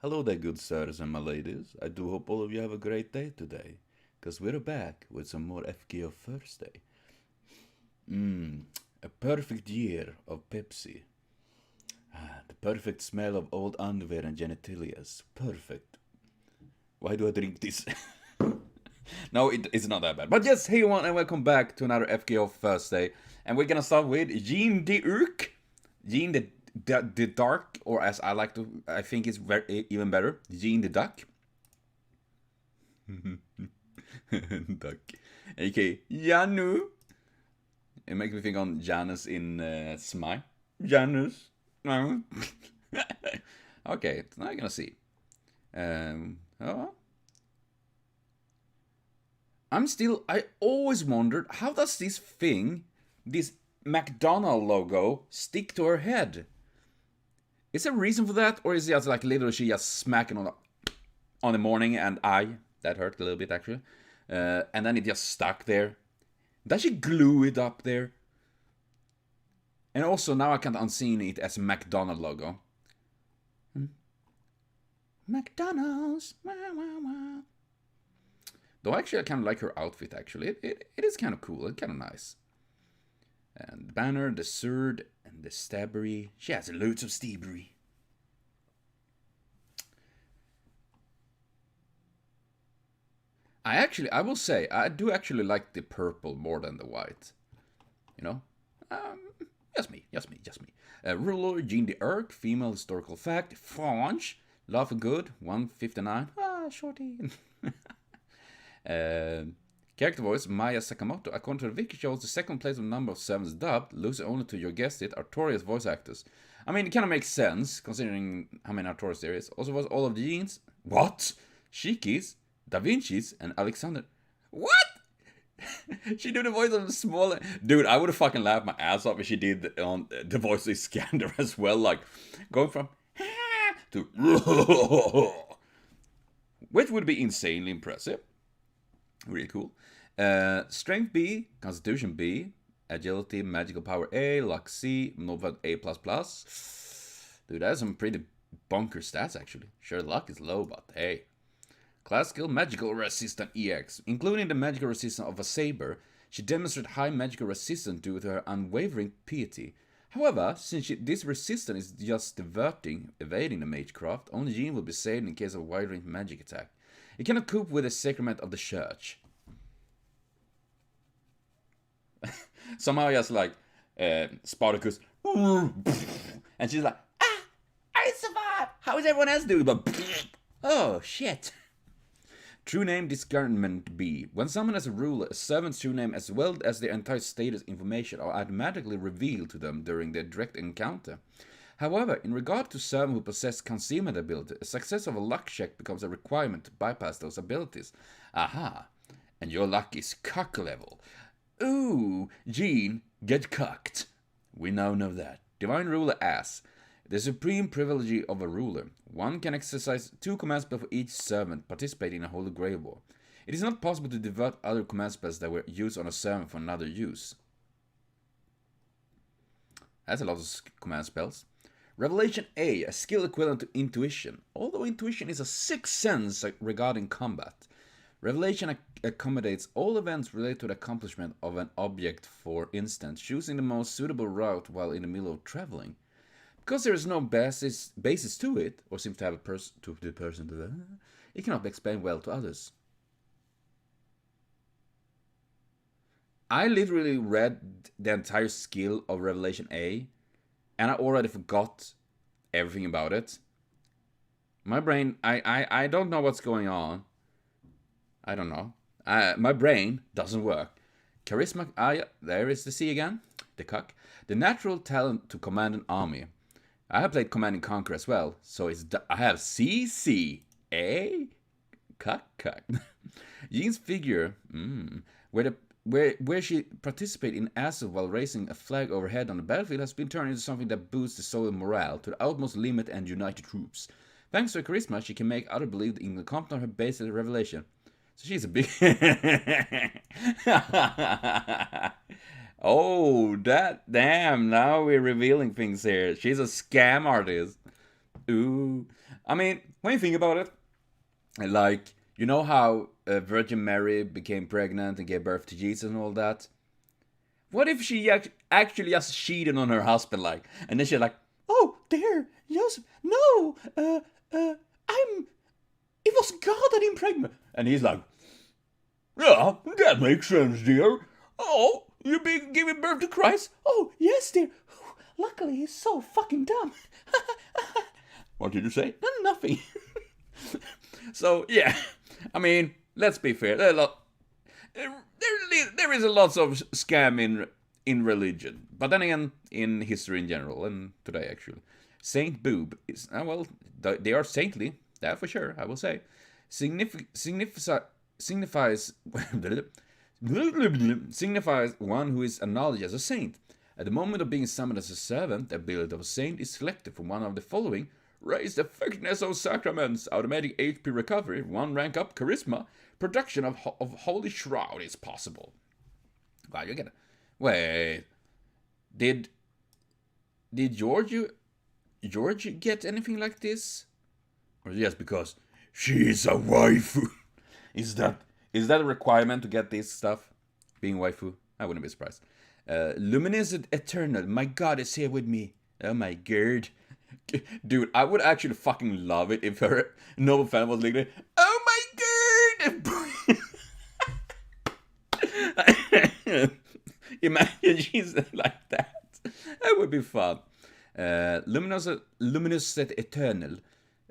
Hello there, good sirs and my ladies. I do hope all of you have a great day today, because we're back with some more FGO Thirstday. A perfect year of Pepsi. The perfect smell of old underwear and genitalias. Perfect. Why do I drink this? No, it's not that bad. But yes, hey everyone, and welcome back to another FGO Thursday. And we're gonna start with Jeanne the Urk. Jeanne the Dark, or as I like to, I think it's even better, Jeanne the Duck. Duck. A.k.a. Janu. It makes me think on Janus in Smile. Janus. No. Okay, so now you're gonna see. Oh. I always wondered, how does this thing, this McDonald logo, stick to her head? Is there a reason for that, or is it just like literally she just smacking on the morning and that hurt a little bit actually, and then it just stuck there? Does she glue it up there? And also now I can't unseen it as a McDonald logo. McDonald's. Though actually I kind of like her outfit actually. It is kind of cool. It's kind of nice. And the banner, the sword, and the stabbery. She has loads of stabbery. I will say, I do actually like the purple more than the white. You know? Just me. Ruler, Jeanne the Urk, female historical fact, French, love and good, 159. Shorty. Character voice, Maya Sakamoto. According to the wiki, shows the second place of number of sevens dubbed, losing only to, you guessed it, Artorias voice actors. I mean, it kind of makes sense, considering how many Artorias there is. Also was all of the Jeans. What? Shikis, Da Vinci's, and Alexander. What? She did the voice of the smaller... Dude, I would have fucking laughed my ass off if she did on the voice of Iskander as well, like, going from to which would be insanely impressive. Really cool. Strength B, Constitution B, Agility, Magical Power A, Luck C, Nova A++. Dude, that's some pretty bunker stats actually. Sure, luck is low, but hey. Class skill, Magical Resistance EX. Including the magical resistance of a saber, she demonstrated high magical resistance due to her unwavering piety. However, since this resistance is just evading the magecraft, only Jeanne will be saved in case of a wide-range magic attack. It cannot cope with the sacrament of the church. Somehow just like Spartacus, and she's like, I survived! How is everyone else doing? But oh shit. True name discernment B. When someone has a ruler, a servant's true name as well as their entire status information are automatically revealed to them during their direct encounter. However, in regard to servants who possess concealment ability, a success of a luck check becomes a requirement to bypass those abilities. Aha! And your luck is cuck level. Ooh, Jeanne, get cucked. We now know that. Divine Ruler asks, the supreme privilege of a ruler. One can exercise 2 command spells for each servant participating in a Holy Grail War. It is not possible to divert other command spells that were used on a servant for another use. That's a lot of command spells. Revelation A, a skill equivalent to intuition. Although intuition is a sixth sense regarding combat. Revelation accommodates all events related to the accomplishment of an object, for instance, choosing the most suitable route while in the middle of traveling. Because there is no basis to it, or seems to have a person to the person to the, it cannot be explained well to others. I literally read the entire skill of Revelation A, and I already forgot everything about it. My brain, I don't know what's going on. I don't know. My brain doesn't work. Charisma, yeah, there is the C again, the cuck. The natural talent to command an army. I have played Command & Conquer as well, so I have CC, A, cuck. Jeanne's figure, where she participated in acid while raising a flag overhead on the battlefield has been turned into something that boosts the soul morale to the utmost limit and unite troops. Thanks to her charisma, she can make others believe in the content of her base of revelation. So she's a big... Oh, damn, now we're revealing things here. She's a scam artist. Ooh. I mean, when you think about it, like, you know how Virgin Mary became pregnant and gave birth to Jesus and all that? What if she actually just cheated on her husband, like, and then she's like, "Oh dear, Joseph, no, I'm. It was God that impregnated." And he's like, "Yeah, that makes sense, dear. Oh, you're giving birth to Christ? Oh, yes, dear. Luckily, he's so fucking dumb." What did you say? Nothing. So, yeah, I mean, let's be fair. There is a lot of scam in religion, but then again, in history in general, and today actually. Saint Boob is, well, they are saintly, that for sure, I will say. Signifies signifies one who is acknowledged as a saint. At the moment of being summoned as a servant, the ability of a saint is selected from one of the following: raised effectiveness of sacraments, automatic HP recovery, one rank up, charisma, production of holy shroud is possible. Wow, you get it. Wait, did George get anything like this, or just because she's a waifu? Is that a requirement to get this stuff? Being waifu? I wouldn't be surprised. Luminescent Eternal, my god is here with me. Oh my god. Dude, I would actually fucking love it if her noble fan was like, "Oh my god!" Imagine she's like that. That would be fun. Luminescent Eternal.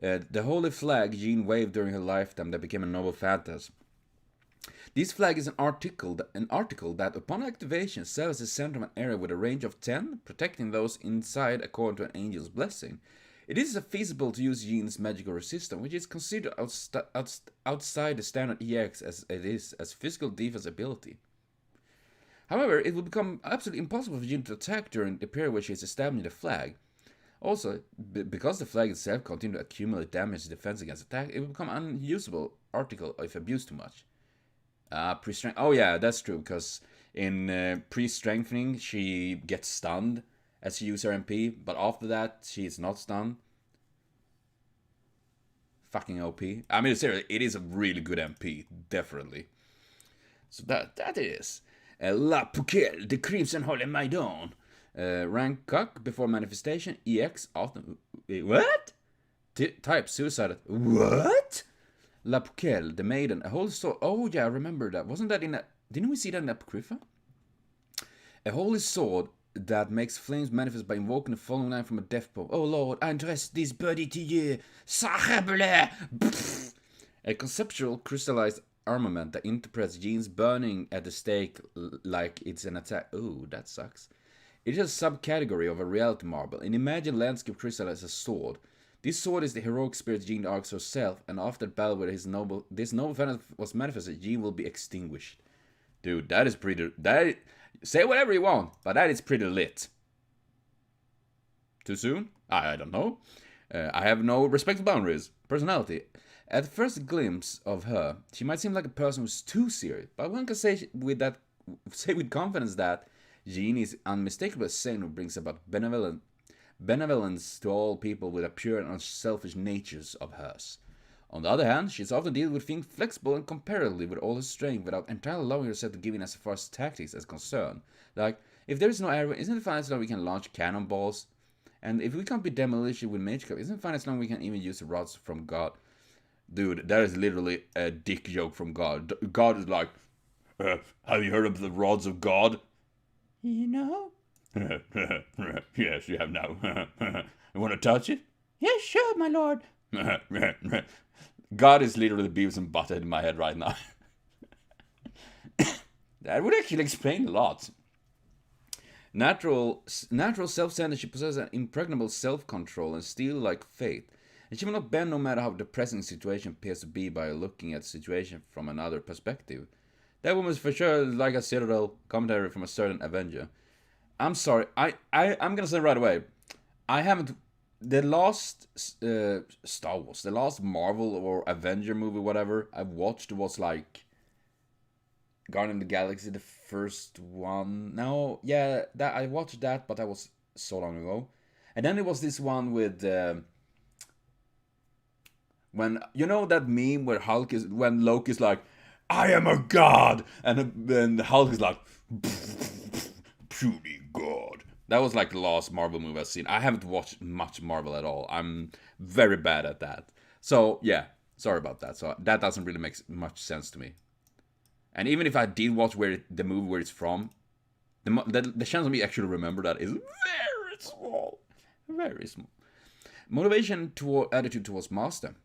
The holy flag Jeanne waved during her lifetime that became a noble phantasm. This flag is an article that, upon activation, serves as the center of an area with a range of 10, protecting those inside according to an angel's blessing. It is feasible to use Jeanne's magical resistance, which is considered outside the standard EX as it is as physical defense ability. However, it will become absolutely impossible for Jeanne to attack during the period where she is establishing the flag. Also, because the flag itself continues to accumulate damage defense against attack, it will become an unusable article if abused too much. Pre-strength. Oh yeah, that's true, because in pre-strengthening, she gets stunned as she uses her MP, but after that, she is not stunned. Fucking OP. I mean, seriously, it is a really good MP, definitely. So that is. La Puquelle, the Crimson Holy Maidon. Rank Cuck before manifestation, EX after. What? Type suicide. What? La Puquelle, the maiden, a holy sword. Oh yeah, I remember that. Wasn't that in a... Didn't we see that in Apocrypha? A holy sword that makes flames manifest by invoking the following line from a death poem. Oh Lord, I entrust this body to you. Sacre. A conceptual crystallized armament that interprets Jeanne's burning at the stake like it's an attack. Oh, that sucks. It is a subcategory of a reality marble. An imagined landscape crystallized as a sword. This sword is the heroic spirit Jeanne arcs herself, and after the battle where this noble phantasm was manifested, Jeanne will be extinguished. Dude, that is pretty... say whatever you want, but that is pretty lit. Too soon? I don't know. I have no respect for boundaries. Personality. At first glimpse of her, she might seem like a person who's too serious, but one can say with confidence that Jeanne is unmistakably a saint who brings about benevolence to all people with a pure and unselfish natures of hers. On the other hand, she is often dealing with things flexible and comparatively with all her strength without entirely allowing herself to give in as far as tactics is concerned. Like, if there is no area, isn't it fine as long we can launch cannonballs? And if we can't be demolition with magecraft, isn't it fine as long we can even use the rods from God? Dude, that is literally a dick joke from God. God is like, have you heard of the rods of God? You know? Yes, you have now. You want to touch it? Yes, sure, my lord. God is literally Beavis and Butthead in my head right now. That would actually explain a lot. Natural self-centered, she possesses an impregnable self-control and steel-like faith. And she will not bend no matter how depressing the situation appears to be by looking at the situation from another perspective. That woman is for sure like a Citadel commentary from a certain Avenger. I'm sorry, I'm gonna say right away, I haven't... The last Star Wars, the last Marvel or Avenger movie, whatever, I watched was like Guardian of the Galaxy, the first one. No, yeah, that I watched that, but that was so long ago. And then there was this one with When you know that meme where when Loki's like, "I am a god," and then Hulk is like, "Puny god." That was like the last Marvel movie I've seen. I haven't watched much Marvel at all. I'm very bad at that. So yeah, sorry about that. So that doesn't really make much sense to me. And even if I did watch the movie where it's from, the chance of me actually remember that is very small, very small. Motivation attitude towards Master.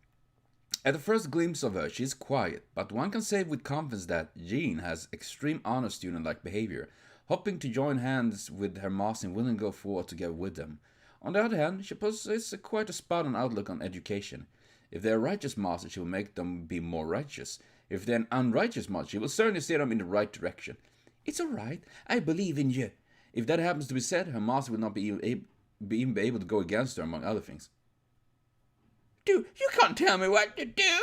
At the first glimpse of her, she is quiet, but one can say with confidence that Jeanne has extreme honor student-like behavior, hoping to join hands with her master and willing to go forward together with them. On the other hand, she possesses quite a spot-on outlook on education. If they are righteous masters, she will make them be more righteous. If they're an unrighteous master, she will certainly steer them in the right direction. It's alright, I believe in you. If that happens to be said, her master will not be even be able to go against her, among other things. Dude, you can't tell me what to do.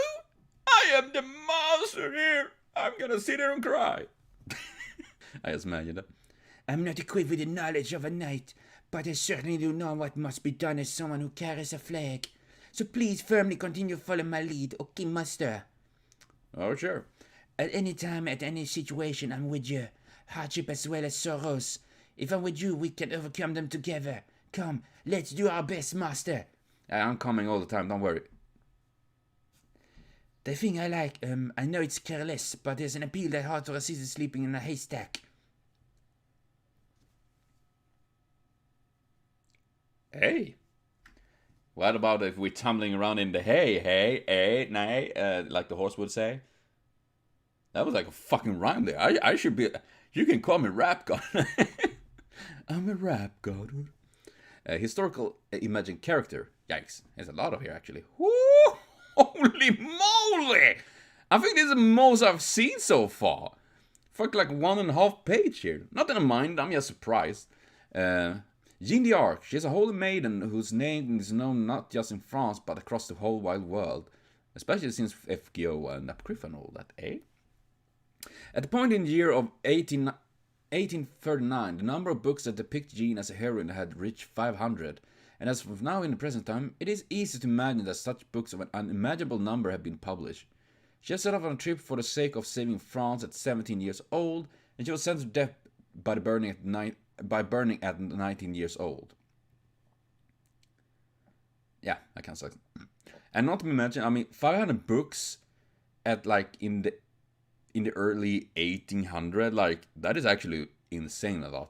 I am the master here. I'm gonna sit here and cry. I just imagine that. I'm not equipped with the knowledge of a knight, but I certainly do know what must be done as someone who carries a flag. So please firmly continue following my lead, okay, master? Oh, sure. At any time, at any situation, I'm with you. Hardship as well as sorrows. If I'm with you, we can overcome them together. Come, let's do our best, master. I'm coming all the time, don't worry. The thing I like, I know it's careless, but there's an appeal that hard to resist sleeping in a haystack. Hey. What about if we're tumbling around in the hay, nay, like the horse would say? That was like a fucking rhyme there. I should be... You can call me Rap God. I'm a Rap God. Historical imagined character. Yikes. There's a lot of here, actually. Woo! Holy moly! I think this is the most I've seen so far. Fuck, like 1.5 page here. Not that I mind, I'm just surprised. Jeanne d'Arc. She's a holy maiden whose name is known not just in France, but across the whole wide world. Especially since FGO and Apocrypha and all that, eh? At the point in the year of 1839, the number of books that depict Jeanne as a heroine had reached 500, and as of now in the present time, it is easy to imagine that such books of an unimaginable number have been published. She has set off on a trip for the sake of saving France at 17 years old, and she was sentenced to death by burning at 19 years old. Yeah, that kind of sucks. And not to mention, I mean, 500 books at like in the early 1800, like that is actually insane a lot.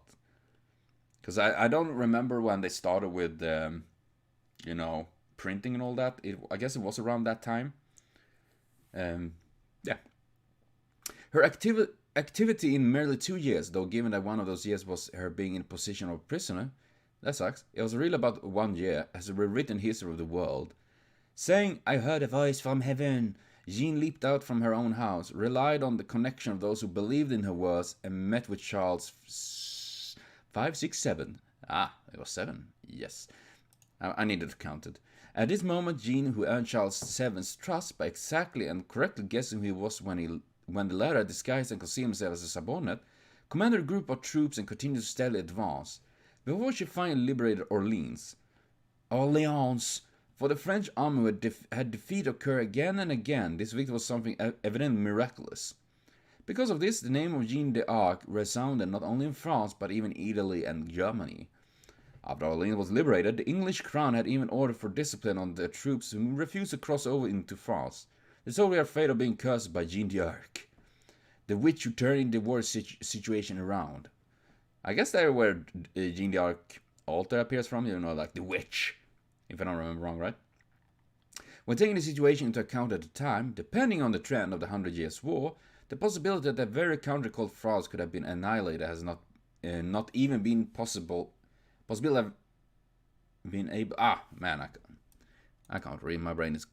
Because I don't remember when they started with printing and all that. I guess it was around that time. Yeah. Her activity in merely 2 years, though, given that one of those years was her being in position of prisoner, that sucks. It was really about 1 year, as a rewritten history of the world. Saying, "I heard a voice from heaven," Jeanne leaped out from her own house, relied on the connection of those who believed in her words, and met with Charles 5, 6, 7. Ah, it was 7. Yes. I needed to count it. At this moment, Jeanne, who earned Charles VII's trust by exactly and correctly guessing who he was when the latter disguised and concealed himself as a subordinate, commanded a group of troops and continued to steadily advance, before she finally liberated Orleans. For the French army had defeat occur again and again, this victory was something evidently miraculous. Because of this, the name of Jeanne d'Arc resounded not only in France, but even Italy and Germany. After Orleans was liberated, the English crown had even ordered for discipline on the troops who refused to cross over into France. The soldiers are afraid of being cursed by Jeanne d'Arc, the witch who turned the war situation around. I guess that's where Jeanne d'Arc altar appears from, like the witch, if I don't remember wrong, right? When taking the situation into account at the time, depending on the trend of the 100 Years' War, the possibility that that very country called France could have been annihilated has not even been possible. Possibility of being able... I can't read. My brain is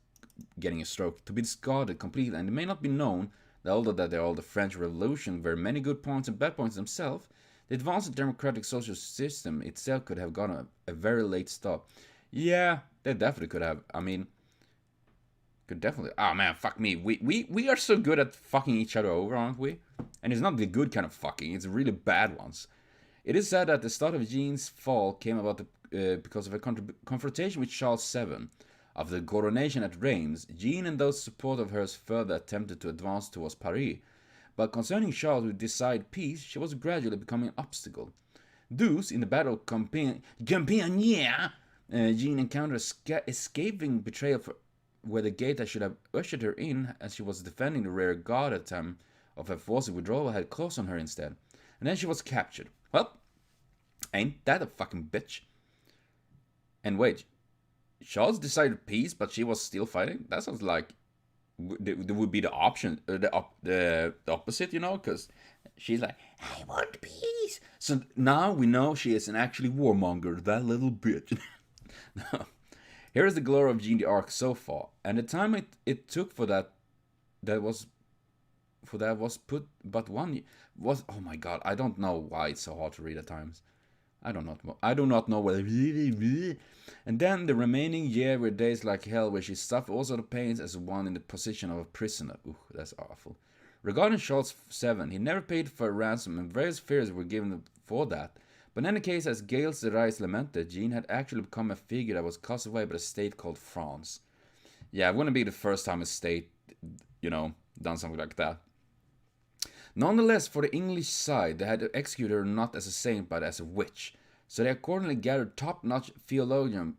getting a stroke. To be discarded completely, and it may not be known that although that there are the French Revolution were many good points and bad points themselves, the advanced democratic social system itself could have gotten a very late stop. Yeah, they definitely could have. I mean, could definitely. Oh man, fuck me. We are so good at fucking each other over, aren't we? And it's not the good kind of fucking. It's really bad ones. It is said that the start of Jeanne's fall came about because of a confrontation with Charles VII. After the coronation at Reims, Jeanne and those support of hers further attempted to advance towards Paris, but concerning Charles who desired peace, she was gradually becoming an obstacle. Thus, in the Battle of Compiègne, Jeanne encountered escaping betrayal where the gate that should have ushered her in as she was defending the rear guard at the time of her forced withdrawal had closed on her instead. And then she was captured. Well, ain't that a fucking bitch? And wait, Charles decided peace, but she was still fighting? That sounds like there would be the option, the opposite, you know, because she's like, I want peace. So now we know she is an actually warmonger, that little bitch. Here is the glory of Jeanne d'Arc so far, and the time it took for that was put but one was, oh my god, I don't know why it's so hard to read at times. I do not know whether. And then the remaining year were days like hell, where she suffered also the pains as one in the position of a prisoner. Ooh, that's awful. Regarding Charles VII, he never paid for a ransom, and various fears were given for that. But in any case, as Gales the Rise lamented, Jeanne had actually become a figure that was cast away by a state called France. Yeah, it wouldn't be the first time a state, you know, done something like that. Nonetheless, for the English side, they had to execute her not as a saint but as a witch. So they accordingly gathered top-notch theologians.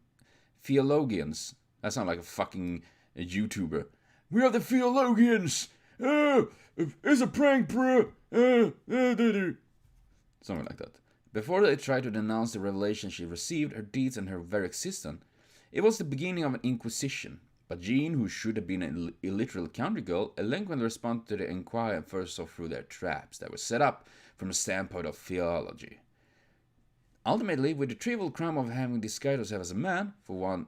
That sounds like a fucking YouTuber. We are the theologians! It's a prank, bro! Something like that. Before they tried to denounce the revelation she received, her deeds and her very existence, it was the beginning of an Inquisition. But Jeanne, who should have been an illiterate country girl, eloquently responded to the inquiry and first saw through their traps that were set up from the standpoint of theology. Ultimately, with the trivial crime of having disguised herself as a man, for one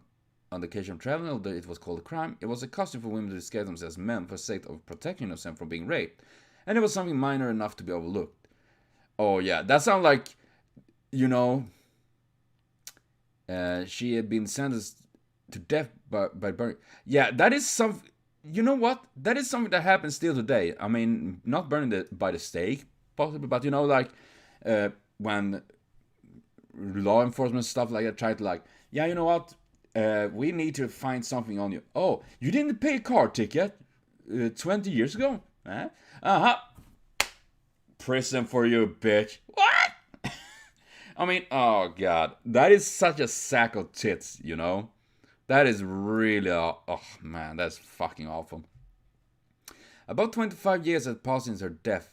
on the occasion of traveling, although it was called a crime, it was a custom for women to disguise themselves as men for the sake of protecting themselves from being raped, and it was something minor enough to be overlooked. Oh yeah, that sounds like, you know, she had been sentenced to death by burning. Yeah, that is some. You know what? That is something that happens still today. I mean, not burning by the stake, possibly, but you know, like when law enforcement stuff like that try to like, yeah, you know what? We need to find something on you. Oh, you didn't pay a car ticket 20 years ago? Uh-huh. Prison for you, bitch. What? I mean, oh god, that is such a sack of tits, you know. That is really, oh man, that's fucking awful. About 25 years had passed since her death,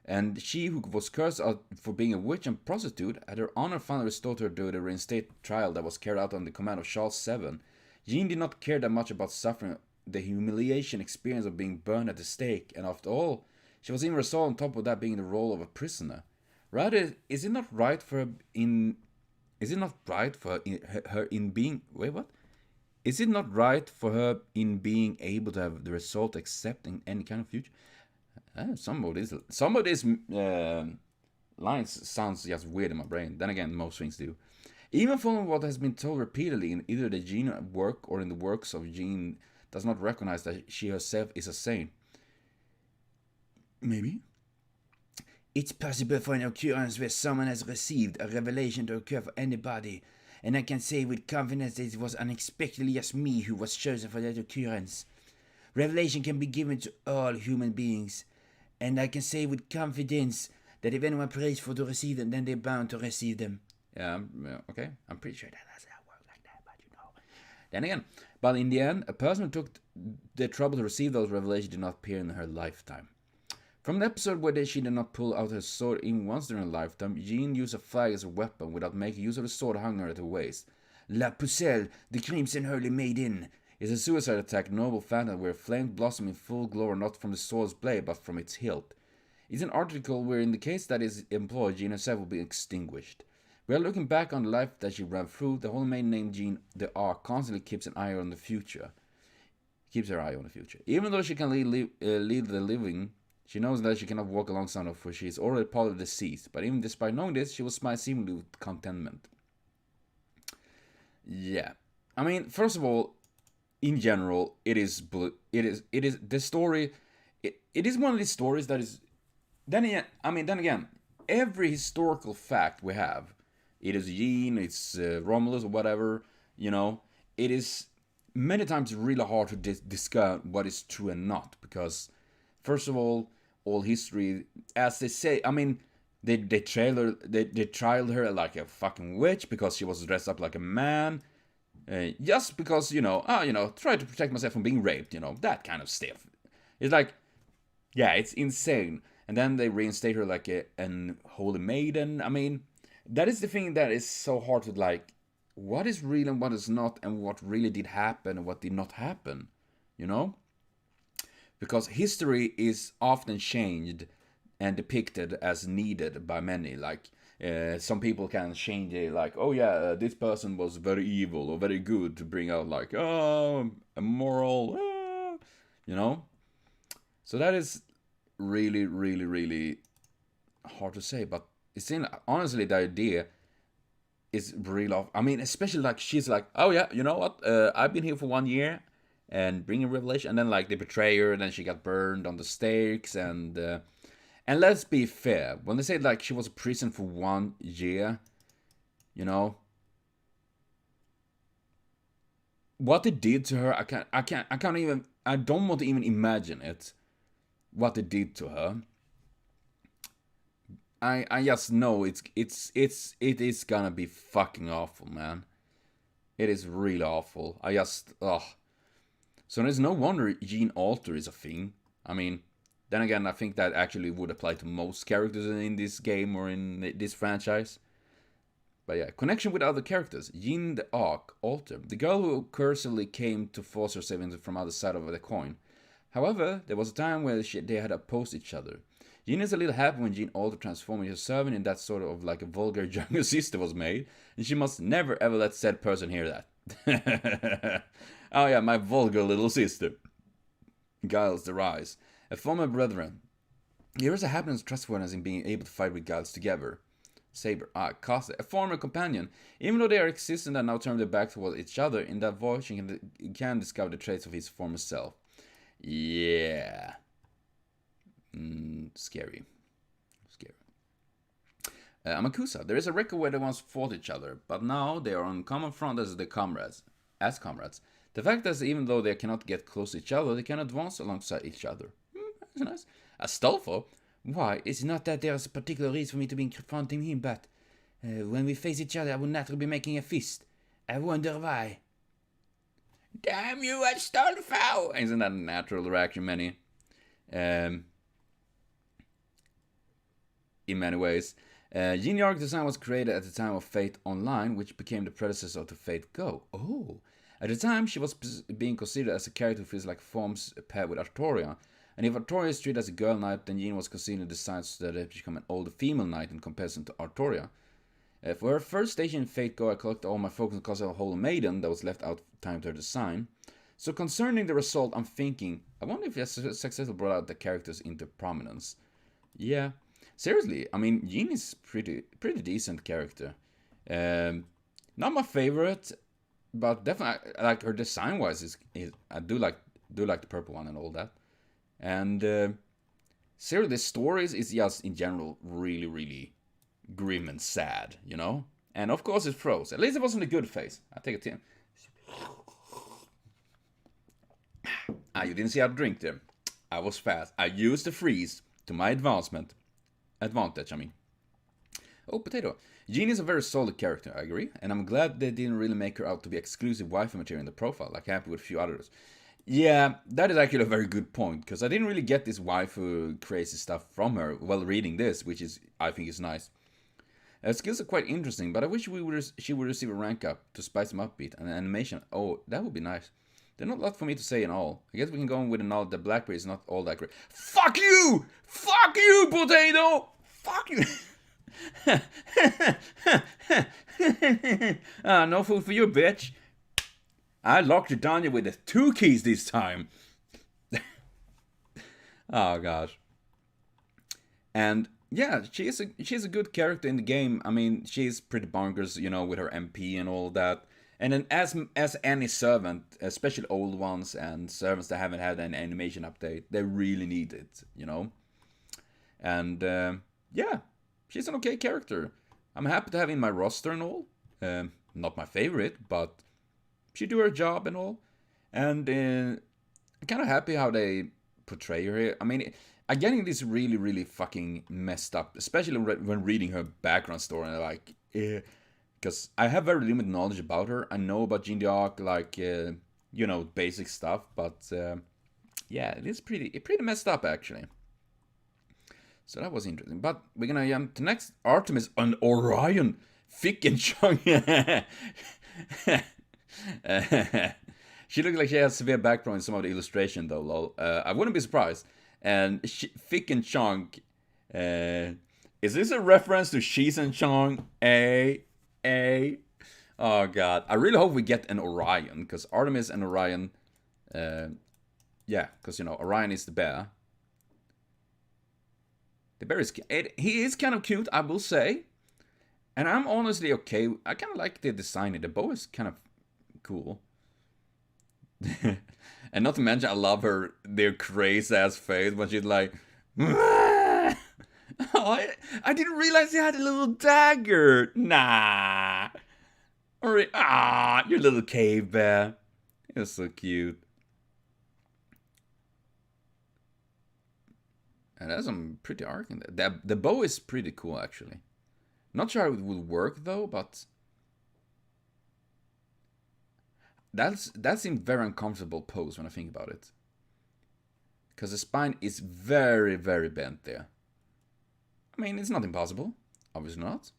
and she who was cursed out for being a witch and prostitute had her honor finally restored to her due to the reinstated trial that was carried out on the command of Charles VII. Jeanne did not care that much about suffering the humiliation experience of being burned at the stake, and after all, she was even resolved on top of that being the role of a prisoner. Rather, is it not right for her in being able to have the result accept in any kind of future? Some of these lines sounds just weird in my brain. Then again, most things do. Even following what has been told repeatedly in either the Jeanne work or in the works of Jeanne does not recognize that she herself is a saint. Maybe? It's possible for an occurrence where someone has received a revelation to occur for anybody, and I can say with confidence that it was unexpectedly just me who was chosen for that occurrence. Revelation can be given to all human beings, and I can say with confidence that if anyone prays for to receive them, then they're bound to receive them. Yeah, okay, I'm pretty sure that doesn't work like that, but you know. Then again, but in the end, a person who took the trouble to receive those revelations did not appear in her lifetime. From the episode where she did not pull out her sword even once during her lifetime, Jeanne used a flag as a weapon without making use of the sword hung at her waist. La Pucelle, the crimson holy maiden, is a suicide attack noble phantom where flames blossom in full glory not from the sword's blade but from its hilt. It's an article where in the case that is employed, Jeanne herself will be extinguished. We are looking back on the life that she ran through. The holy maiden named Jeanne d'Arc constantly keeps an eye on the future. Keeps her eye on the future. Even though she can lead the living, she knows that she cannot walk alongside her, for she is already part of the deceased. But even despite knowing this, she will smile seemingly with contentment. Yeah, I mean, first of all, in general, it is the story. It is one of these stories that is. Then again, every historical fact we have, it is Jeanne, it's Romulus or whatever. You know, it is many times really hard to discern what is true and not, because first of all history, as they say, I mean, they trialed her like a fucking witch because she was dressed up like a man, just because, try to protect myself from being raped, that kind of stuff. It's like, yeah, it's insane. And then they reinstate her like an holy maiden. I mean, that is the thing that is so hard to, like, what is real and what is not, and what really did happen and what did not happen, Because history is often changed and depicted as needed by many. Like, some people can change it, like, oh yeah, this person was very evil or very good, to bring out, like, oh, a moral, So that is really, really, really hard to say, but it's honestly, the idea is real. I mean, especially like she's like, oh yeah, you know what? I've been here for 1 year and bringing revelation, and then like they betray her, and then she got burned on the stakes, and let's be fair, when they say like she was in prison for 1 year, what they did to her, I can't even, I don't want to even imagine it, what they did to her. I just know it is gonna be fucking awful, man. It is really awful. So there's no wonder gene alter is a thing. I mean, then again, I think that actually would apply to most characters in this game or in this franchise. But yeah, connection with other characters. Jeanne the Arc Alter, the girl who cursively came to force her savings from the other side of the coin. However, there was a time where they had opposed each other. Jeanne is a little happy when Jeanne Alter transformed into a servant, and that sort of like a vulgar younger sister was made, and she must never ever let said person hear that. Oh yeah, my vulgar little sister. Giles the Rise. A former brethren. Here is a happiness and trustworthiness in being able to fight with Giles together. Saber. Costa. A former companion. Even though they are existent and now turn their back towards each other, in that voice she can discover the traits of his former self. Yeah. Scary. Amakusa. There is a record where they once fought each other, but now they are on common front as comrades. The fact is, even though they cannot get close to each other, they can advance alongside each other. That's nice. Astolfo? Why, it's not that there is a particular reason for me to be confronting him, but when we face each other, I will naturally be making a fist. I wonder why. Damn you, Astolfo! Isn't that a natural reaction, many? In many ways. Jeanne Arc design was created at the time of Fate Online, which became the predecessor to Fate Go. Oh! At the time, she was being considered as a character who feels like forms paired with Artoria. And if Artoria is treated as a girl knight, then Jeanne was considered designed so that it become an older female knight in comparison to Artoria. For her first station in Fate Go, I collected all my focus on Castle Holy Maiden that was left out time to her design. So concerning the result, I'm thinking, I wonder if it's successful brought out the characters into prominence. Yeah. Seriously, I mean, Jeanne is pretty decent character. Not my favorite, but definitely like her design wise is I do like the purple one and all that. And seriously, the stories is just in general really, really grim and sad, And of course it froze. At least it wasn't a good face. I take a 10. You didn't see how to drink there. I was fast. I used the freeze to my advantage, I mean. Oh, potato. Jeanne is a very solid character, I agree, and I'm glad they didn't really make her out to be exclusive waifu material in the profile, like happened with a few others. Yeah, that is actually a very good point, because I didn't really get this waifu crazy stuff from her while reading this, which is, I think is nice. Skills are quite interesting, but I wish she would receive a rank up to spice them up a bit, and an animation. Oh, that would be nice. There's not a lot for me to say in all. I guess we can go on with the knowledge that Blackberry is not all that great. Fuck you! Fuck you, potato! Fuck you! No food for you, bitch. I locked you down with the 2 keys this time. Oh gosh. And yeah, she's a good character in the game. I mean, she's pretty bonkers, with her MP and all that. And then as any servant, especially old ones and servants that haven't had an animation update, they really need it, And yeah, she's an okay character. I'm happy to have in my roster and all. Not my favorite, but she do her job and all. And I'm kind of happy how they portray her here. I mean, I'm getting this really, really fucking messed up, especially when reading her background story. And like, because I have very limited knowledge about her. I know about Jeanne d'Arc, like, you know, basic stuff, but yeah, it is pretty messed up actually. So that was interesting. But we're gonna jump to next. Artemis and Orion. Thick and Chung. She looks like she has severe background in some of the illustration though, lol. I wouldn't be surprised. And Thick and Chung. Is this a reference to Cheese and Chong? Oh god. I really hope we get an Orion, because Artemis and Orion, yeah, because you know, Orion is the bear. The bear is, he is kind of cute, I will say. And I'm honestly okay. I kind of like the design. The bow is kind of cool. And not to mention, I love their crazy ass face when she's like, oh, I didn't realize he had a little dagger. Nah. Or, your little cave bear. You're so cute. And that's some pretty arc in there. The bow is pretty cool, actually. Not sure how it will work though, but that seems very uncomfortable pose when I think about it. Because the spine is very, very bent there. I mean, it's not impossible. Obviously not.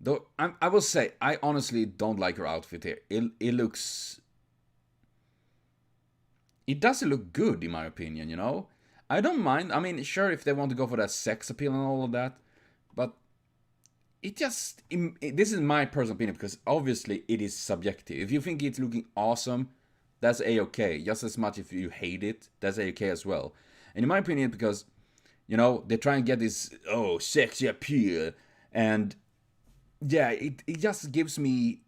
Though, I will say, I honestly don't like her outfit here. It looks... It doesn't look good, in my opinion, you know? I don't mind. I mean, sure, if they want to go for that sex appeal and all of that. But it just... This is my personal opinion, because obviously it is subjective. If you think it's looking awesome, that's A-okay. Just as much if you hate it, that's A-okay as well. And in my opinion, because, you know, they try and get this, oh, sexy appeal. And, yeah, it just gives me...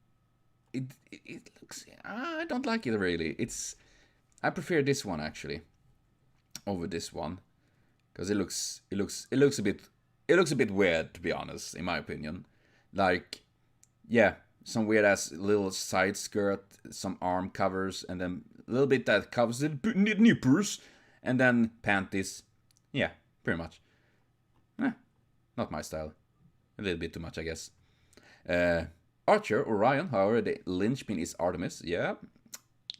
It looks... I don't like it, really. I prefer this one, actually, over this one, because it looks a bit weird, to be honest, in my opinion. Like, yeah, some weird ass little side skirt, some arm covers, and then a little bit that covers the nippers, and then panties. Yeah, pretty much. Not my style. A little bit too much, I guess. Archer, Orion, however, the linchpin is Artemis. Yeah,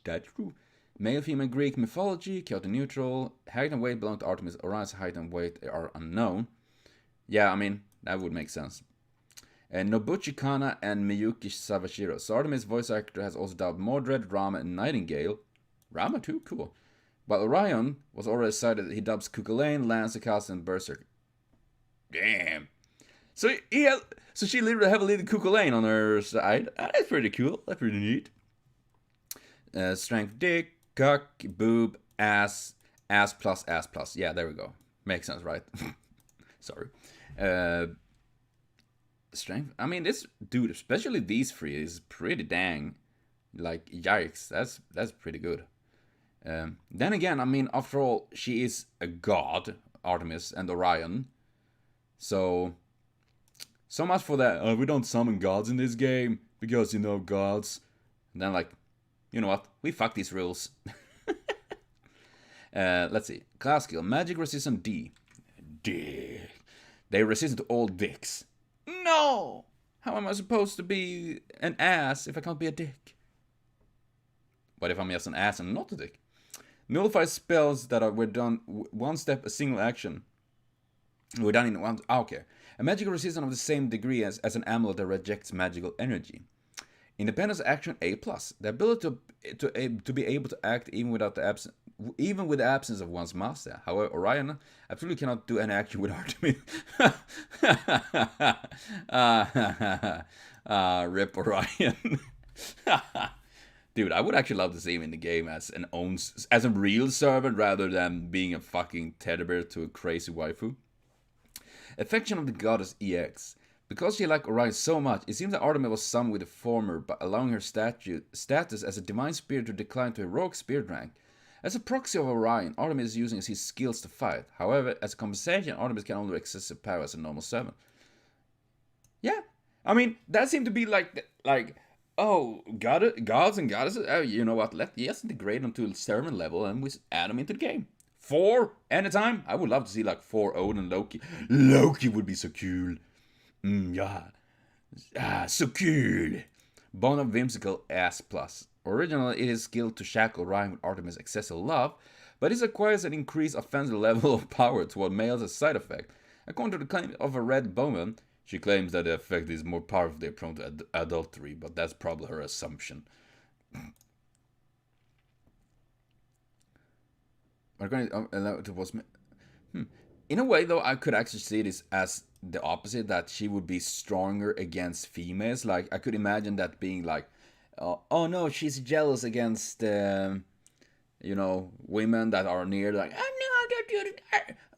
that's true. Male, female, Greek mythology, chaotic neutral. Height and weight belong to Artemis. Orion's height and weight are unknown. Yeah, I mean, that would make sense. Nobuchi Kana and Miyuki Sawashiro. So Artemis' voice actor has also dubbed Mordred, Rama, and Nightingale. Rama too? Cool. But Orion was already decided that he dubs Cuchulainn, Lanzacast, and Berserk. Damn. So she literally have a little Cuchulainn on her side. That's pretty cool. That's pretty neat. Strength, dick. Cock, boob, ass plus. Yeah, there we go. Makes sense, right? Sorry. Strength. I mean, this dude, especially these three, is pretty dang. Like, yikes. That's pretty good. Then again, I mean, after all, she is a god, Artemis and Orion. So much for that. We don't summon gods in this game because, you know, gods. And then, like, you know what? We fuck these rules. Let's see. Class skill. Magic resistant D. Dick. They resist to all dicks. No! How am I supposed to be an ass if I can't be a dick? What if I'm just an ass and not a dick? Nullify spells that were done one step, a single action. We're done in one... okay. A magical resistance of the same degree as an amulet that rejects magical energy. Independence action A+. The ability to be able to act even with the absence of one's master. However, Orion absolutely cannot do any action with Artemis. Rip Orion. Dude, I would actually love to see him in the game as a real servant rather than being a fucking teddy bear to a crazy waifu. Affection of the goddess EX. Because she liked Orion so much, it seems that Artemis was summoned with the former, but allowing her status as a divine spirit to decline to heroic spirit rank. As a proxy of Orion, Artemis is using his skills to fight. However, as a compensation, Artemis can only access his power as a normal servant. Yeah, I mean, that seemed to be like Oh, gods and goddesses. Oh, you know what? Let's integrate them to a certain level and we add them into the game. 4 anytime. I would love to see like 4 Odin Loki. Loki would be so cool. Yeah. So cool. Bone of Whimsical S+. Originally, it is skilled to shackle Orion with Artemis' excessive love, but this acquires an increased offensive level of power toward males as a side effect. According to the claim of a red bowman, she claims that the effect is more powerful if they're prone to adultery, but that's probably her assumption. In a way, though, I could actually see this as the opposite, that she would be stronger against females. Like, I could imagine that being like, oh no, she's jealous against, women that are near, like, oh no, don't you,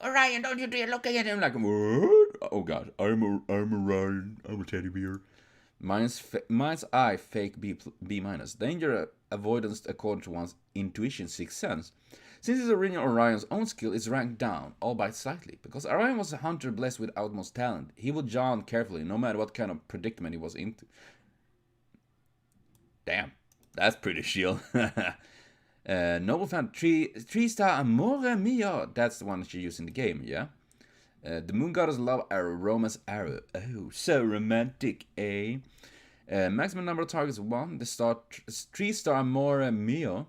Orion, don't you dare look at him, like, what? Oh god, I'm Orion, I'm a teddy bear. Mine's eye, fake B minus. Danger avoidance according to one's intuition, sixth sense. Since his original Orion's own skill is ranked down, albeit slightly, because Orion was a hunter blessed with utmost talent, he would John carefully, no matter what kind of predicament he was into. Damn, that's pretty chill. Noble fan 3-star Amore Mio. That's the one that you use in the game, yeah? The Moon Goddess Love Arrow, Romance Arrow. Oh, so romantic, eh? Maximum number of targets 1. The 3-star Amore Mio.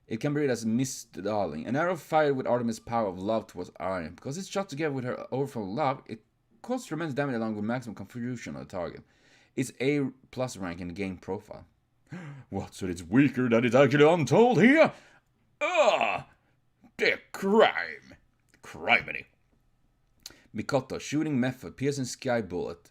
It can be read as Mist Darling. An arrow fired with Artemis' power of love towards Orion. Because it's shot together with her overflow love, it causes tremendous damage along with maximum confusion on the target. It's A+ rank in the game profile. What? So it's weaker than it's actually untold here? The crime. Criminy. Mikoto, shooting method, piercing sky bullet.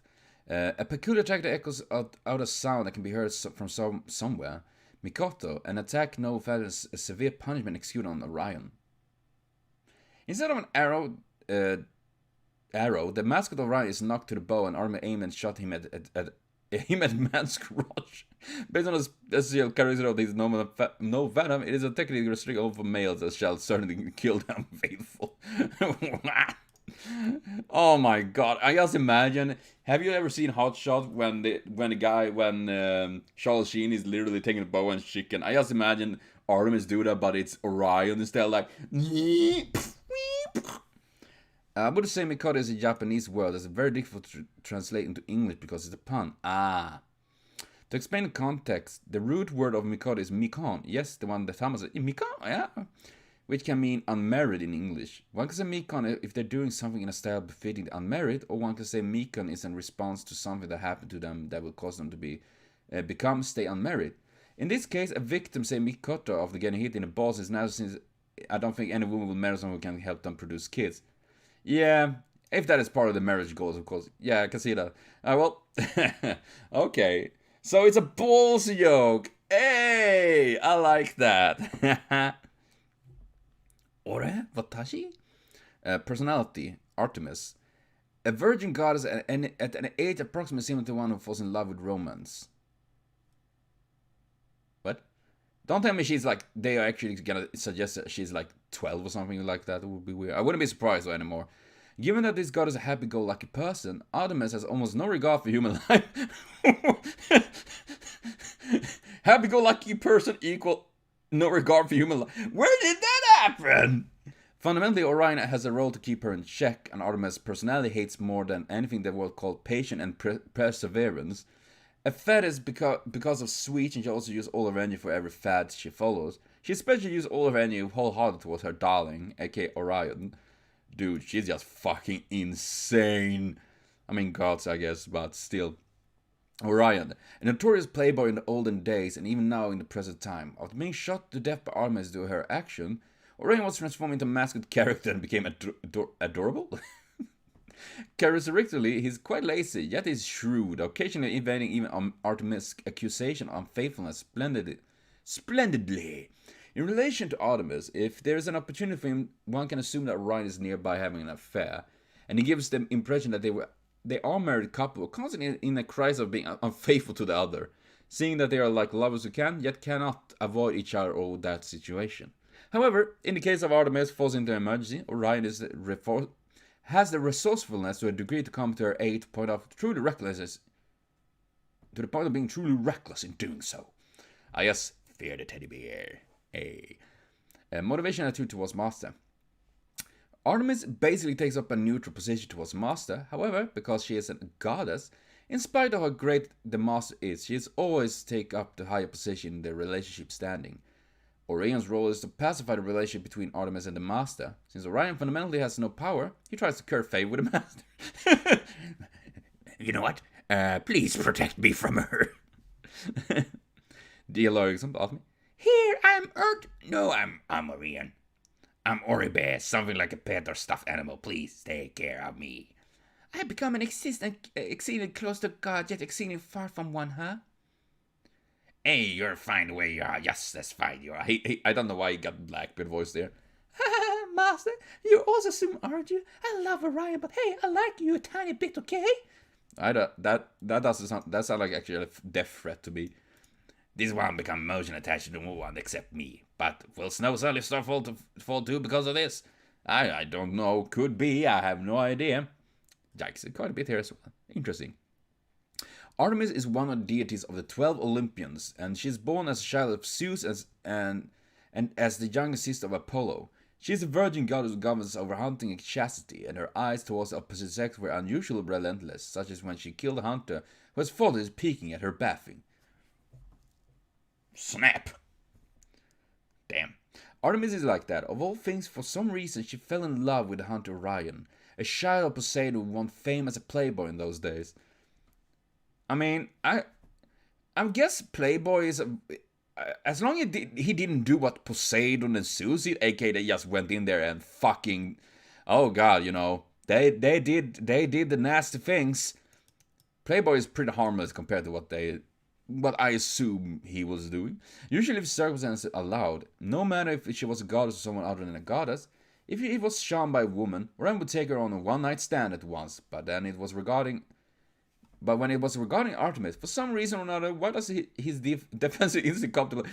A peculiar attack that echoes out a sound that can be heard from somewhere. Mikoto, an attack no offense, a severe punishment executed on Orion. Instead of an arrow, the mascot of Orion is knocked to the bow and Army aimed and shot him at man's crotch. Based on the special characteristic of this no venom, it is a technically restricted only for males that shall certainly kill them faithful. Oh my god! I just imagine. Have you ever seen Hot Shot when Charles Sheen is literally taking a bow and chicken? I just imagine Artemis do that, but it's Orion instead. Like, I would say Mikado is a Japanese word that's very difficult to translate into English because it's a pun. To explain the context, the root word of Mikado is Mikon. Yes, the one that Thomas said. Mikon, yeah. Which can mean unmarried in English. One can say Mikon if they're doing something in a style befitting the unmarried, or one can say Mikon is in response to something that happened to them that will cause them to stay unmarried. In this case, a victim, say Mikoto, after getting hit in the balls is now, since I don't think any woman will marry someone who can help them produce kids. Yeah, if that is part of the marriage goals, of course. Yeah, I can see that. Okay. So it's a balls joke. Hey, I like that. Ore? Watashi? Personality, Artemis. A virgin goddess at an age approximately similar to one who falls in love with romance. What? Don't tell me she's like, they are actually gonna suggest that she's like 12 or something like that. It would be weird. I wouldn't be surprised anymore. Given that this god is a happy-go-lucky person, Artemis has almost no regard for human life. Happy-go-lucky person equal no regard for human life. Where did that happen? Fundamentally, Orion has a role to keep her in check, and Artemis' personality hates more than anything the world called patience and perseverance. A fad is because of sweet, and she also uses all her energy for every fad she follows. She especially uses all her energy wholeheartedly towards her darling, aka Orion. Dude, she's just fucking insane. I mean, gods, I guess, but still. Orion, a notorious playboy in the olden days and even now in the present time. After being shot to death by Artemis due to her action, Orion was transformed into a mascot character and became adorable? Characteristically, he's quite lazy, yet he's shrewd, occasionally evading even Artemis' accusation of unfaithfulness splendidly. In relation to Artemis, if there is an opportunity for him, one can assume that Orion is nearby having an affair, and he gives the impression that they are a married couple, constantly in a crisis of being unfaithful to the other, seeing that they are like lovers who can, yet cannot avoid each other or that situation. However, in the case of Artemis falls into an emergency, Orion has the resourcefulness to a degree to come to her aid to point out through the recklessness to the point of being truly reckless in doing so. I just fear the teddy bear. Hey. Motivation attitude towards Master. Artemis basically takes up a neutral position towards Master, however, because she is a goddess, in spite of how great the Master is, she is always take up the higher position in the relationship standing. Orion's role is to pacify the relationship between Artemis and the Master. Since Orion fundamentally has no power, he tries to curry favor with the Master. You know what? Please protect me from her. Dialogue example of me. Here, I'm Earth. No, I'm Orion. I'm Oribear, something like a pet or stuffed animal. Please take care of me. I have become an exceeding close to God, yet exceeding far from one, huh? Hey, you're fine the way you are. Yes, that's fine you are. I don't know why he got Blackbeard voice there. Master, you're also soon, aren't you? I love Orion, but hey, I like you a tiny bit, okay? That doesn't sound, that sounds like actually a death threat to me. This one become emotionally attached to no one except me. But will snow suddenly start fall too because of this? I don't know. Could be. I have no idea. Yikes, quite a bit here as well. Interesting. Artemis is one of the deities of the 12 Olympians, and she is born as a child of Zeus and as the younger sister of Apollo. She is a virgin goddess who governs over hunting and chastity, and her eyes towards the opposite sex were unusually relentless, such as when she killed a hunter whose father is peeking at her bathing. Snap! Damn. Artemis is like that. Of all things, for some reason, she fell in love with the hunter Orion, a child of Poseidon who won fame as a playboy in those days. I mean, I guess playboy is as long as he didn't do what Poseidon and Zeus did, aka they just went in there and fucking, oh god, you know, they did the nasty things. Playboy is pretty harmless compared to what I assume he was doing. Usually if circumstances allowed, no matter if she was a goddess or someone other than a goddess, if he was charmed by a woman, Orion would take her on a one-night stand at once, but when it was regarding Artemis, for some reason or another, why does his defensive instinct come to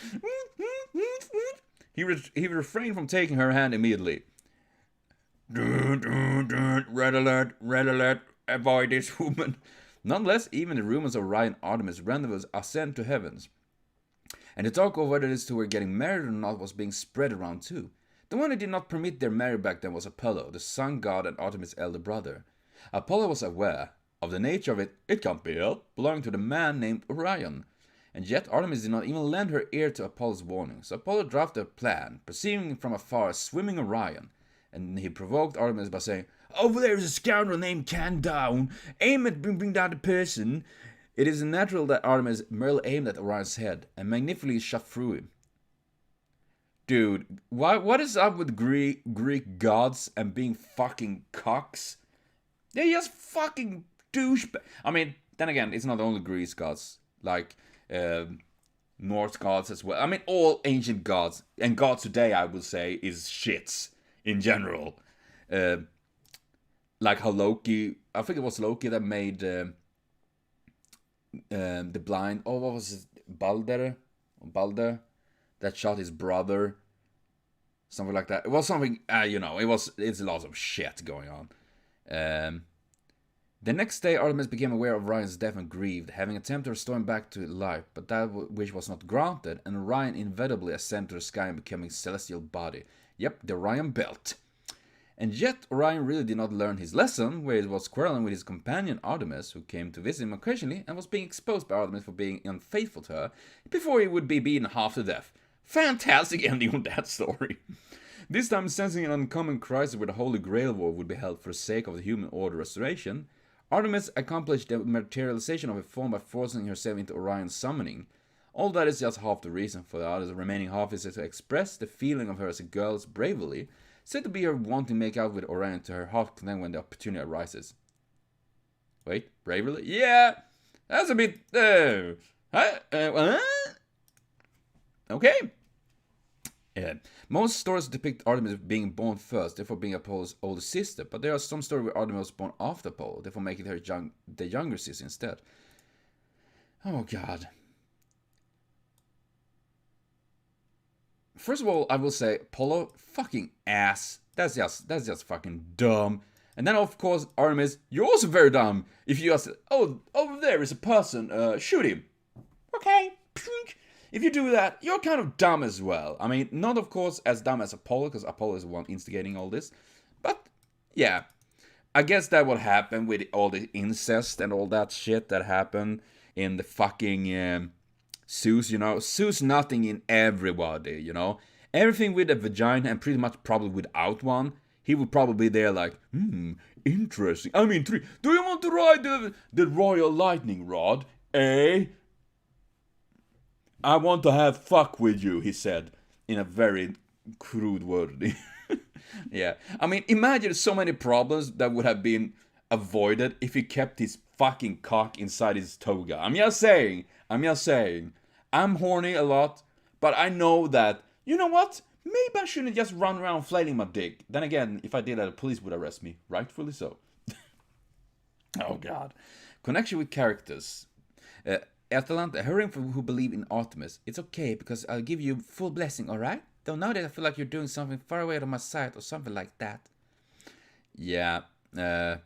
he refrained from taking her hand immediately. Red alert, avoid this woman. Nonetheless, even the rumors of Orion Artemis rendezvous ascend to heavens. And the talk of whether these two were getting married or not was being spread around too. The one who did not permit their marriage back then was Apollo, the sun god and Artemis' elder brother. Apollo was aware of the nature of it can't be helped, belonging to the man named Orion. And yet Artemis did not even lend her ear to Apollo's warning, so Apollo drafted a plan, perceiving from afar a swimming Orion, and he provoked Artemis by saying, "Over there is a scoundrel named Down. Aim at bring down the person." It is natural that Artemis merely aimed at Orion's head and magnificently shot through him. Dude, what is up with Greek gods and being fucking cocks? They're just fucking douchebag. I mean, then again, it's not only Greek gods, like Norse gods as well. I mean, all ancient gods and gods today, I would say, is shits in general. Like how Loki, I think it was Loki that made the blind. Oh, what was it? Balder, that shot his brother. Something like that. It was something, it's lots of shit going on. The next day, Artemis became aware of Orion's death and grieved, having attempted to restore him back to life, but that wish was not granted, and Orion inevitably ascended to the sky and became a celestial body. Yep, the Orion belt. And yet, Orion really did not learn his lesson, where he was quarreling with his companion Artemis, who came to visit him occasionally, and was being exposed by Artemis for being unfaithful to her, before he would be beaten half to death. Fantastic ending on that story. This time, sensing an uncommon crisis where the Holy Grail War would be held for the sake of the human order restoration, Artemis accomplished the materialization of her form by forcing herself into Orion's summoning. All that is just half the reason for that. The remaining half is to express the feeling of her as a girl's bravery, said to be her wanting to make out with Orion to her heart content when the opportunity arises. Wait, bravery? Yeah, that's a bit. Okay. Most stories depict Artemis being born first, therefore being Apollo's older sister, but there are some stories where Artemis was born after Apollo, therefore making her the younger sister instead. Oh god. First of all, I will say Apollo fucking ass. That's just fucking dumb. And then, of course, Artemis, you're also very dumb. If you just, oh, over there is a person, shoot him. Okay. If you do that, you're kind of dumb as well. I mean, not, of course, as dumb as Apollo, because Apollo is the one instigating all this. But, yeah. I guess that would happen with all the incest and all that shit that happened in the fucking zoos, you know. Zoos nothing in everybody, you know. Everything with a vagina and pretty much probably without one. He would probably be there like, interesting. I mean, do you want to ride the royal lightning rod? Eh? I want to have fuck with you, he said, in a very crude word. Yeah. I mean, imagine so many problems that would have been avoided if he kept his fucking cock inside his toga. I'm just saying. I'm horny a lot, but I know that, you know what? Maybe I shouldn't just run around flailing my dick. Then again, if I did that, the police would arrest me. Rightfully so. Oh god. Connection with characters. Atalanta, hearing from who believe in Artemis. It's okay, because I'll give you full blessing, alright? Though nowadays I feel like you're doing something far away out of my sight, or something like that. Yeah. I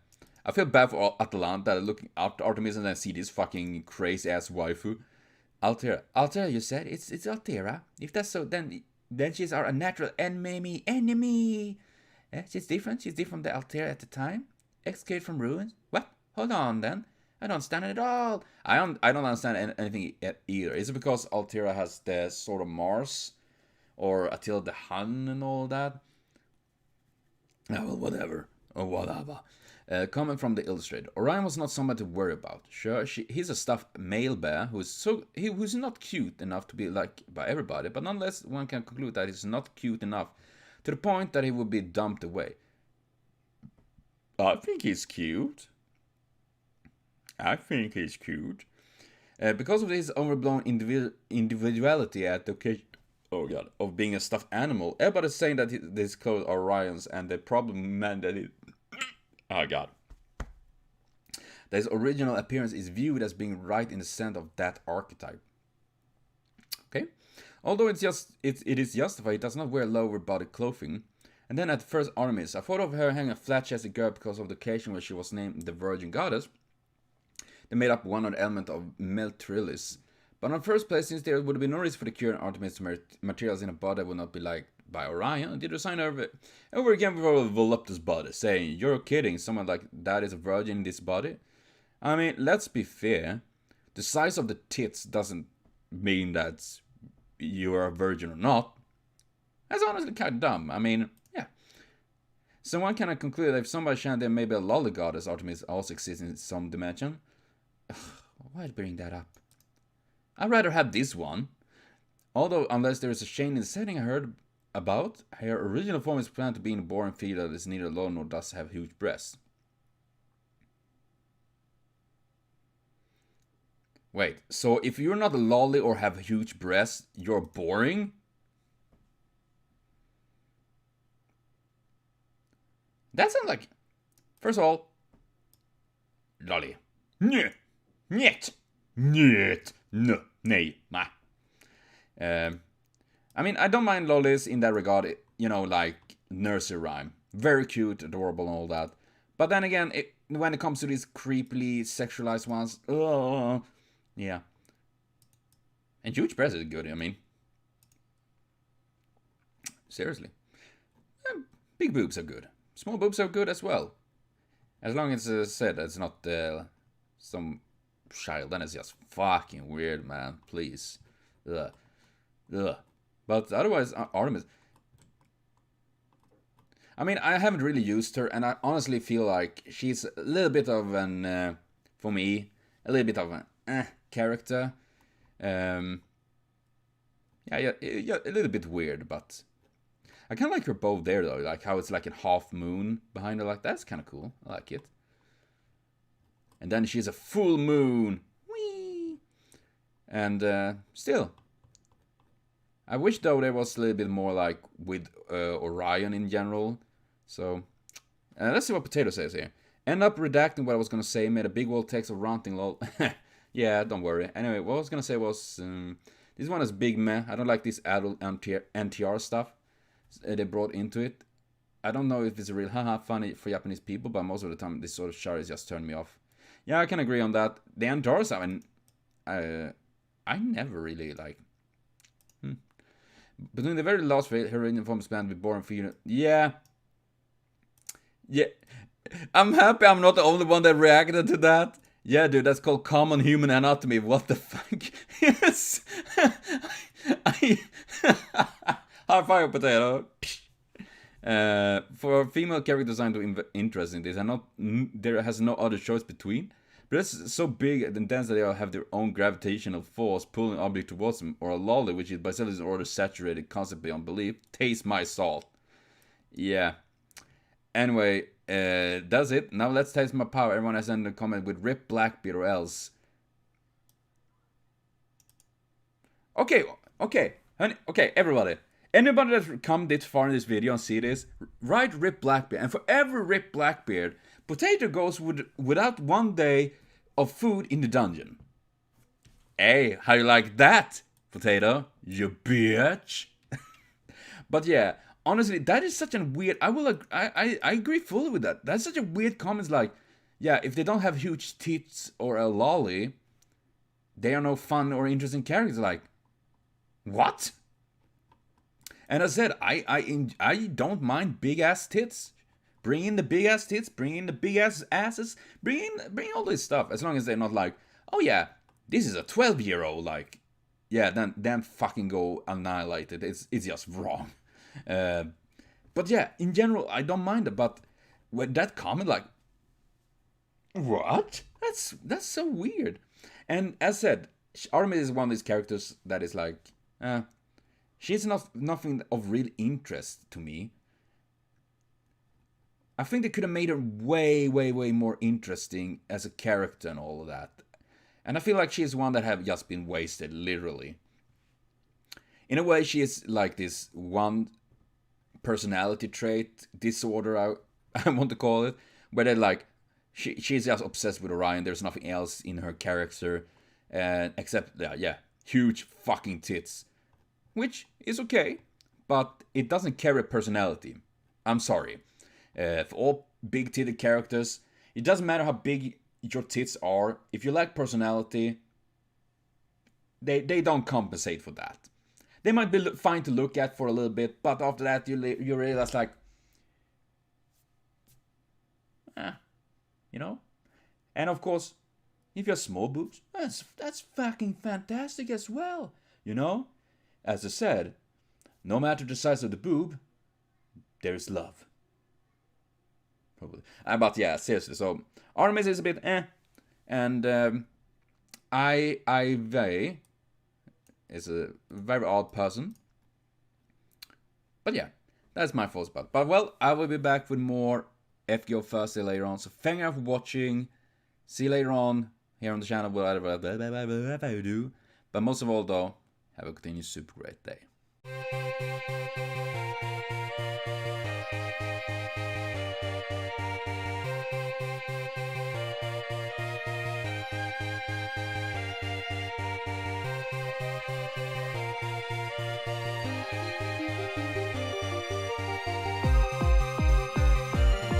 feel bad for Atalanta, looking after Artemis and then see this fucking crazy-ass waifu. Altera, you said? It's Altera? If that's so, then she's our natural enemy. She's different from the Altera at the time. Executed from ruins. What? Hold on then. I don't understand it at all. I don't understand anything either. Is it because Altera has the sort of Mars? Or Attila the Hun and all that? Oh, well, whatever. Comment from the illustrator. Orion was not somebody to worry about. Sure, he's a stuffed male bear who's not cute enough to be liked by everybody, but nonetheless one can conclude that he's not cute enough to the point that he would be dumped away. I think he's cute. Because of his overblown individuality at the occasion of being a stuffed animal, everybody's saying that his clothes are Orion's, and the problem meant that it... Oh god. That his original appearance is viewed as being right in the center of that archetype. Okay? Although it is justified, it does not wear lower body clothing. And then at first Artemis, I thought of her hanging a flat-chested girl because of the occasion where she was named the Virgin Goddess. They made up one of the element of Meltrilis. But on first place, since there would be no reason for the current Artemis materials in a body that would not be liked by Orion, did design over again with a voluptuous body, saying, "You're kidding, someone like that is a virgin in this body?" I mean, let's be fair. The size of the tits doesn't mean that you're a virgin or not. That's honestly kind of dumb. I mean, yeah. So one can conclude that if somebody chant there may be a lolly goddess, Artemis also exists in some dimension. Why bring that up? I'd rather have this one. Although, unless there is a change in the setting I heard about, her original form is planned to be in a boring female that is neither low nor does have huge breasts. Wait, so if you're not a lolly or have huge breasts, you're boring? That sounds like... First of all, lolly. Nyet. No. Nej. Ma. I mean, I don't mind lollies in that regard, you know, like nursery rhyme. Very cute, adorable, and all that. But then again, when it comes to these creepily sexualized ones, yeah. And huge breasts is good, I mean. Seriously. Big boobs are good. Small boobs are good as well. As long as it's said it's not some child, then it's just fucking weird, man. Please. Ugh. But otherwise, Artemis... I mean, I haven't really used her, and I honestly feel like she's a little bit of an, for me, a little bit of an character. Yeah, a little bit weird, but I kind of like her bow there, though. Like how it's like a half moon behind her, like that's kind of cool. I like it. And then she's a full moon. Whee! And still, I wish though there was a little bit more like with Orion in general. So let's see what Potato says here. End up redacting what I was gonna say. Made a big wall text of ranting lol. Yeah, don't worry. Anyway, what I was gonna say was this one is big meh. I don't like this adult NTR stuff they brought into it. I don't know if it's a real haha funny for Japanese people, but most of the time this sort of shit just turned me off. Yeah, I can agree on that. The Andors, I mean, I never really like. Between the very last heroine form band with Born for you. Yeah. I'm happy I'm not the only one that reacted to that. Yeah, dude, that's called common human anatomy. What the fuck? Yes. High five, potato. For female character design to interest in this, there has no other choice between. But it's so big and dense that they all have their own gravitational force pulling object towards them, or a lolly, which is by itself is order saturated constantly on belief. Taste my salt. Yeah. Anyway, that's it. Now let's taste my power. Everyone has ended a comment with rip Blackbeard or else. Okay, honey, everybody. Anybody that's come this far in this video and see this, write rip Blackbeard. And for every rip Blackbeard, Potato goes without 1 day of food in the dungeon. Hey, how you like that, Potato? You bitch. But yeah, honestly, that is such a weird. I agree fully with that. That's such a weird comment. Like, yeah, if they don't have huge tits or a lolly, they are no fun or interesting characters. Like, what? And I said, I don't mind big ass tits. Bring in the big ass tits. Bring in the big ass asses. Bring all this stuff. As long as they're not like, oh yeah, this is a 12-year-old. Like, yeah, then fucking go annihilate it. It's just wrong. But yeah, in general, I don't mind it. But with that comment, like, what? That's so weird. And as said, Artemis is one of these characters that is like, she's nothing of real interest to me. I think they could have made her way more interesting as a character and all of that. And I feel like she's one that have just been wasted, literally. In a way, she is like this one personality trait disorder, I want to call it, where they're like, she's just obsessed with Orion. There's nothing else in her character, except huge fucking tits, which is okay, but it doesn't carry personality. I'm sorry. For all big titted characters, it doesn't matter how big your tits are. If you lack personality, they don't compensate for that. They might be fine to look at for a little bit, but after that you realize like, you know. And of course, if you have small boobs, that's fucking fantastic as well, you know. As I said, no matter the size of the boob, there's love. Probably. But yeah, seriously. So Artemis is a bit and Ivey is a very odd person. But yeah, that's my thoughts about it. But well, I will be back with more FGO Thirstday later on. So thank you for watching. See you later on here on the channel. Whatever I do. But most of all, though, have a continued super great day.